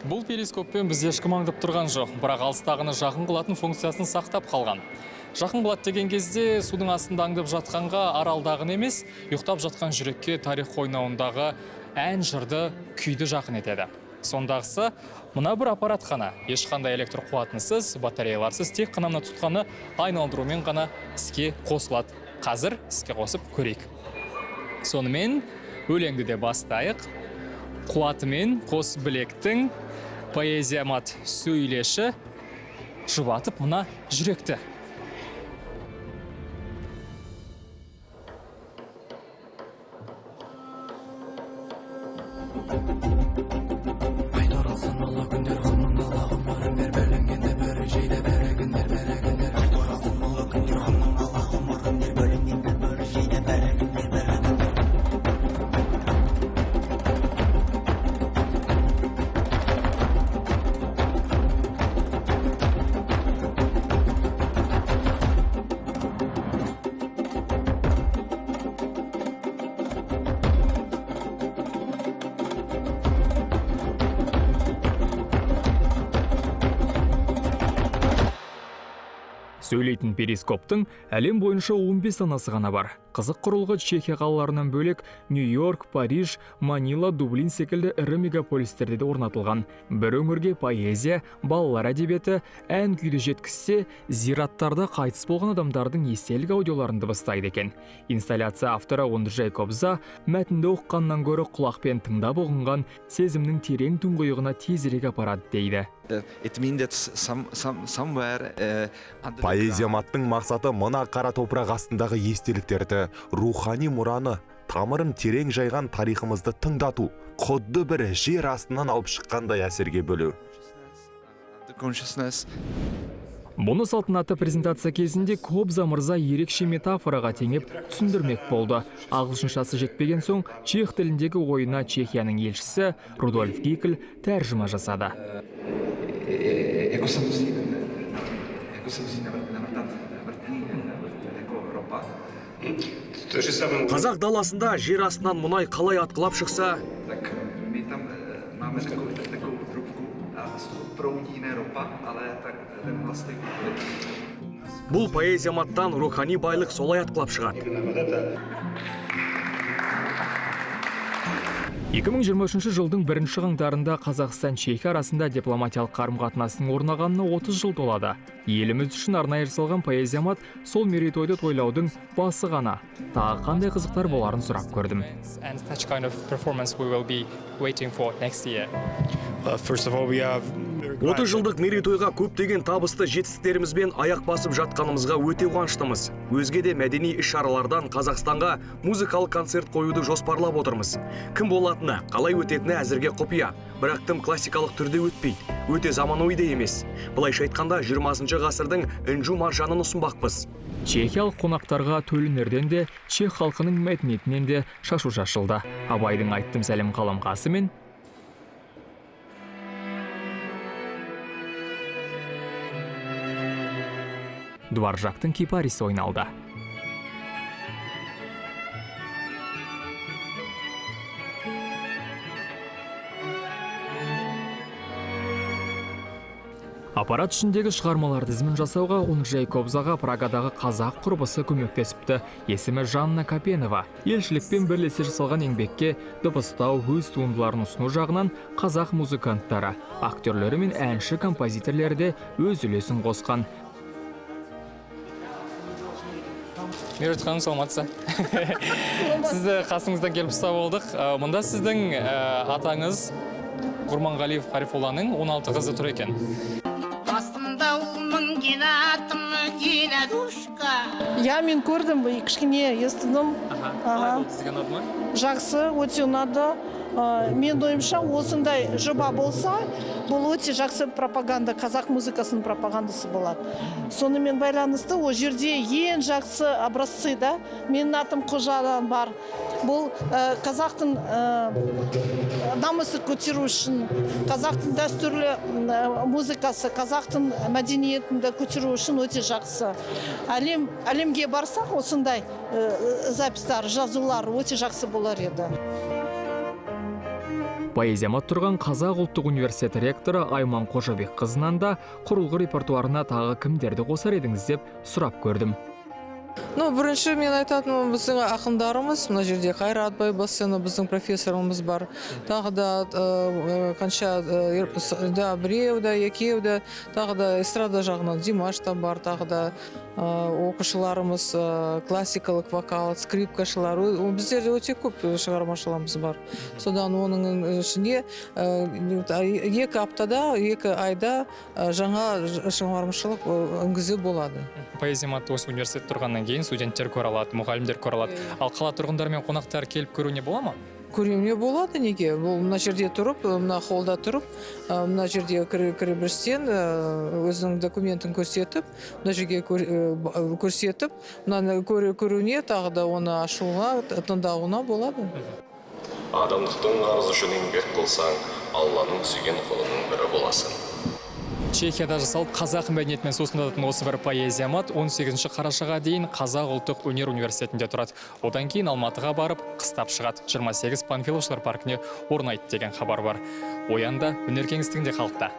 Бұл перископпен біз ешкім аңдып тұрған жоқ, бірақ алыстағыны жақын қылатын функциясын сақтап қалған. Жақын қылат деген кезде судың астында аңдып жатқанға аралдағын емес, ұйықтап жатқан жүрекке тарих қойнауындағы ән жырды, күйді жақын етеді. Сондағысы, мына бір аппарат қана, ешқандай электр қуатынсыз, батареяларсыз, тек қана мына тұтқаны айналдырумен ғана іске қосылады. Қазір іске қосып көрейік. Сонымен өлеңді де бастайық. Қуатымен қос білектің поэзиямат сөйлеші жұбатып мына жүректі. Сөйлейтін перископтың әлем бойынша 15 санасы ғана бар. Қызық құрылғы Чехия қалаларынан бөлек Нью-Йорк, Париж, Манила, Дублин секілді ірі мегаполистерде де орнатылған. Бір өңірге поэзия, балалар әдебиеті, ән күйді жеткізсе, зираттарда қайтыс болған адамдардың естелік аудиоларын дыбыстайды екен. Инсталляция авторы Онджей Кобза мәтінді оққаннан гөрі құлақпен тыңдап ұғынған сезімнің терең тұңғиығына тезірек апарады дейді. Поэзияматтың мақсаты мына қара топырақ астындағы естеліктерді, рухани мұраны, тамырын терең жайған тарихымызды тыңдату, құдды бір жер астынан алып шыққандай әсерге бөлу. Бұны салтанатты презентация кезінде Кобза мырза ерекше метафораға теңеп түсіндірмек болды. Ағылшыншасы жетпеген соң, чех тіліндегі ойына Чехияның елшісі Рудольф Гикль тәржіма жасады. Қазақ даласында жер астынан мұнай қалай атқылап шықса, бұл поэзияматтан рухани байлық солай атқылап шығады. 2023 жылдың 1 қаңтарында Қазақстан-Чехия арасында дипломатиялық қарым-қатынастың орнағанына 30 жыл толады. Еліміз үшін арнайы жасалған поэзиямат сол мерейтойды тойлаудың басы ғана. Тағы қандай қызықтар боларын сұрап көрдім. 30 жылдық мерейтойға көптеген табысты жетістіктерімізбен аяқ басып жатқанымызға өте қуаныштымыз. Өзге де мәдени іс-шаралардан Қазақстанға музыкалық концерт қоюды жоспарлап отырмыз. Кім болатыны, қалай өтетіні әзірге құпия, бірақ тым классикалық түрде өтпейді. Өте заманауи де емес. Былайша айтқанда 20 ғасырдың інжу маржанын ұсынбақпыз. Чехиялық қонақтарға төлінерден де, чех халқының мәдениетінен де шашу шашылды. Абайдың айттым сәлем қаламқасы мен Дворжактың кипарисі ойналды. Аппарат ішіндегі шығармалар тізімін жасауға Онджей Кобзаға Прагадағы қазақ құрбысы көмектесіпті. Есімі Жанна Капенова. Елшілікпен бірлесе жасалған еңбекке дыбыстау, өз туындыларын ұсыну жағынан қазақ музыканттары, актерлері мен әнші композиторлері де өз үлесін қосқан. Меруерт ханым, саламатсыз. Сізді қасыңыздан келіп ұстап болдық. Мұнда сіздің атаңыз Құрманғалиев Қарифолланың 16 қызы тұр екен. Я мен көрдім, кішкене естідім. Жақсы, өте ұнады. Мен ойымша осындай жоба болса, бұл өте жақсы пропаганда, қазақ музыкасының пропагандасы болады. Сонымен байланысты, о жерде ең жақсы образцы да, менің атым Қожадан бар. Бұл қазақтың намысын көтеру үшін, қазақтың дәстүрлі музыкасы, қазақтың мәдениетінде көтеру үшін өте жақсы. Әлемге барсақ, осындай запистар, жазулар өте жақсы болар еді. Поэзиямат тұрған Қазақ ұлттық университеті ректоры Айман Қожабек қызынан да құрылғы репертуарына тағы кімдерді қосар едіңіз деп сұрап көрдім. Бірінші мен айтатыным, біздің ақындарымыз, мына жерде Қайрат Байбосынов біздің профессорымыз бар. Тағы да қанша біреу да, екеу да, тағы да эстрада жағынан Димаш та бар, тағы да оқушыларымыз классикалық вокал, скрипкашылар. Біздерде өте көп шығармашыларымыз бар. Содан оның ішінде 2 аптада, 2 айда жаңа шығармашылық енгізу болады. Поэзиямат осы университет тұрғаннан кейін студенттер көре алады, мұғалімдер көре алады. Ал қала тұрғындары мен қонақтар келіп көруіне бола ма? Көруіне болады, неге? Бұл мына жерде тұрып, мына холда тұрып, мына жерде кіреберістен өзінің документін көрсетіп, мына жерге көрсетіп, мына көруіне тағы да оны ашуға, тыңдауына болады. Адамдықтың арыз үшін еңбек қылсаң, Алланың сүйген құлының бірі боласың. Чехияда жасалып қазақ мәдениетімен сусындататын осы бір поэзиямат 18 қарашаға дейін Қазақ ұлттық өнер университетінде тұрады. Одан кейін Алматыға барып қыстап шығады. 28 Панфиловшылар паркіне орнайды деген хабар бар. Оянда өнер кеңістігінде халықта.